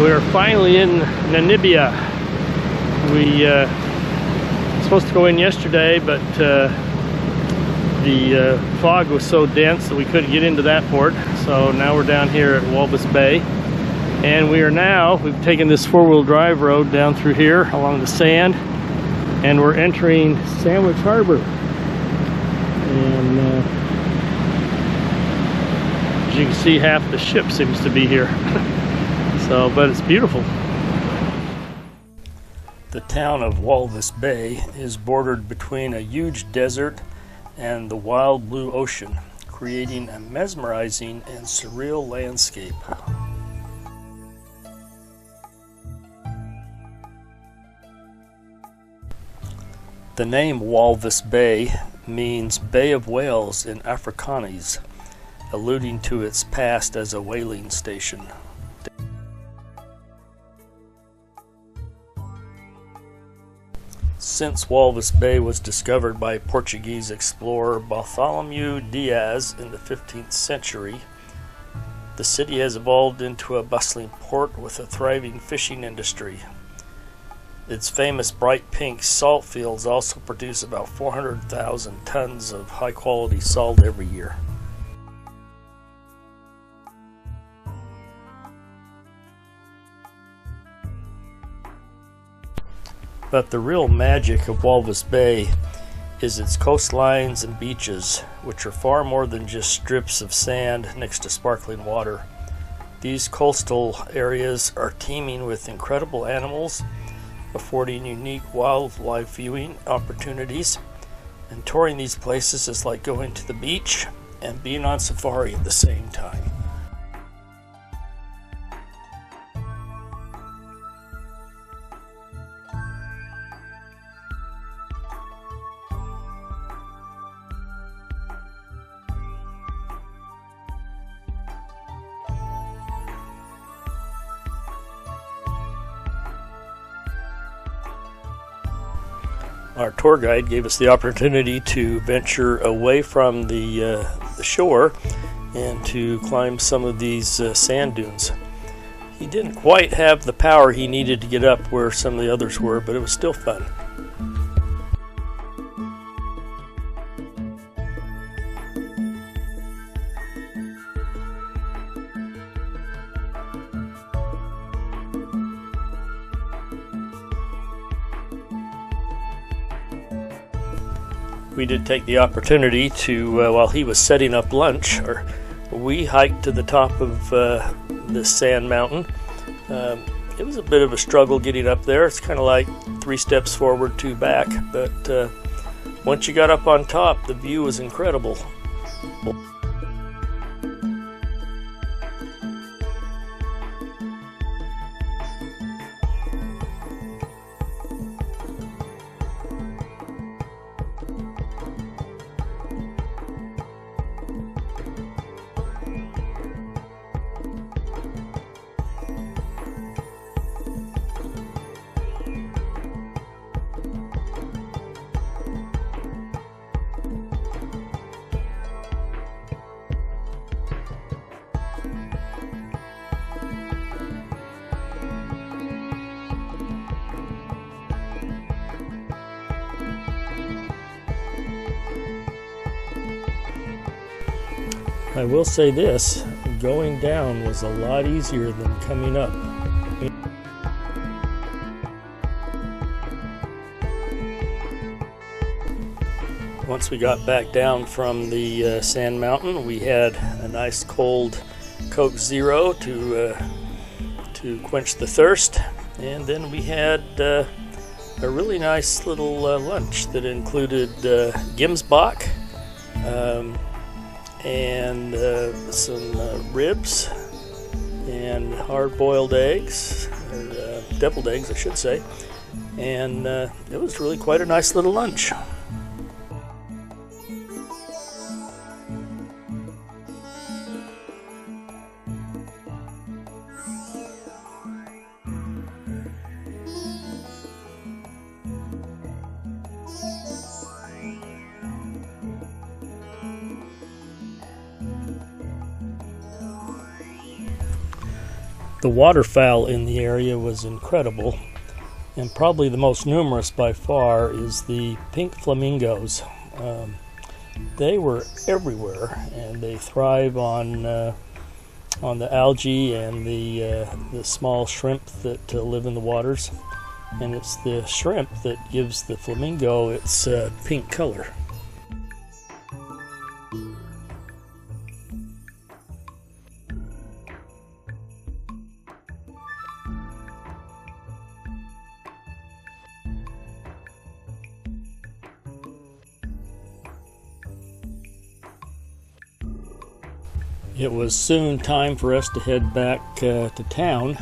We're finally in Namibia. We were supposed to go in yesterday, but the fog was so dense that we couldn't get into that port. So now we're down here at Walvis Bay. And we've taken this four-wheel drive road down through here along the sand. And we're entering Sandwich Harbor. And as you can see, half the ship seems to be here. But it's beautiful. The town of Walvis Bay is bordered between a huge desert and the wild blue ocean, creating a mesmerizing and surreal landscape. The name Walvis Bay means Bay of Whales in Afrikaans, alluding to its past as a whaling station. Since Walvis Bay was discovered by Portuguese explorer Bartholomew Diaz in the 15th century, the city has evolved into a bustling port with a thriving fishing industry. Its famous bright pink salt fields also produce about 400,000 tons of high-quality salt every year. But the real magic of Walvis Bay is its coastlines and beaches, which are far more than just strips of sand next to sparkling water. These coastal areas are teeming with incredible animals, affording unique wildlife viewing opportunities. And touring these places is like going to the beach and being on safari at the same time. Our tour guide gave us the opportunity to venture away from the shore and to climb some of these sand dunes. He didn't quite have the power he needed to get up where some of the others were, but it was still fun. We did take the opportunity to, while he was setting up lunch, we hiked to the top of this sand mountain. It was a bit of a struggle getting up there. It's kind of like 3 steps forward, 2 back. But once you got up on top, the view was incredible. I will say this, going down was a lot easier than coming up. Once we got back down from the sand mountain, we had a nice cold Coke Zero to quench the thirst, and then we had a really nice little lunch that included Gimsbach, and some ribs and hard-boiled eggs, or deviled eggs I should say, and it was really quite a nice little lunch. The waterfowl in the area was incredible, and probably the most numerous by far is the pink flamingos. They were everywhere, and they thrive on the algae and the small shrimp that live in the waters, and it's the shrimp that gives the flamingo its pink color. It was soon time for us to head back to town,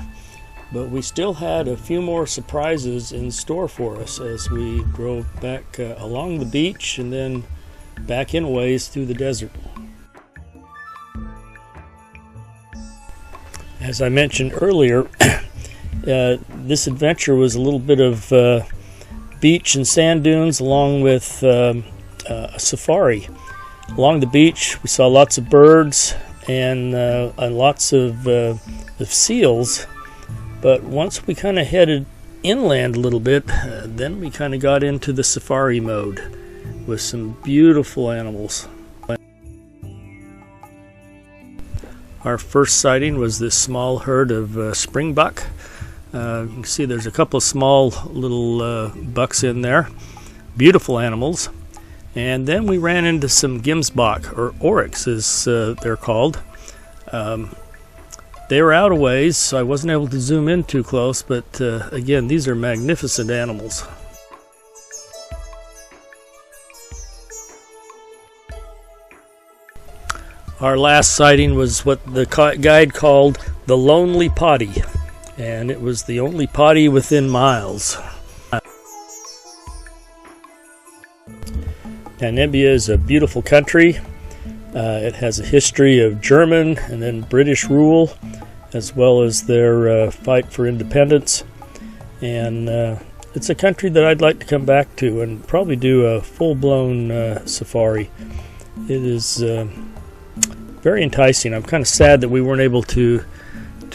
but we still had a few more surprises in store for us as we drove back along the beach and then back in ways through the desert. As I mentioned earlier, this adventure was a little bit of beach and sand dunes along with a safari. Along the beach we saw lots of birds and lots of seals, but once we kind of headed inland a little bit, then we kind of got into the safari mode with some beautiful animals. Our first sighting was this small herd of springbuck. You can see there's a couple of small little bucks in there. Beautiful animals. And then we ran into some gemsbok, or oryx as they're called. They were out a ways, so I wasn't able to zoom in too close, but again, these are magnificent animals. Our last sighting was what the guide called the Lonely Potty, and it was the only potty within miles. Namibia is a beautiful country. It has a history of German and then British rule, as well as their fight for independence. And it's a country that I'd like to come back to and probably do a full-blown safari. It is very enticing. I'm kind of sad that we weren't able to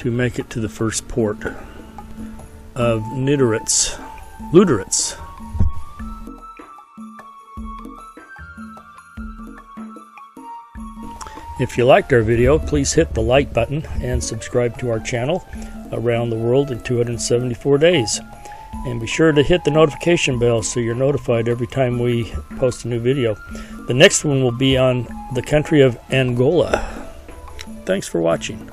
make it to the first port of Luderitz. If you liked our video, please hit the like button and subscribe to our channel, Around the World in 274 Days. And be sure to hit the notification bell so you're notified every time we post a new video. The next one will be on the country of Angola. Thanks for watching.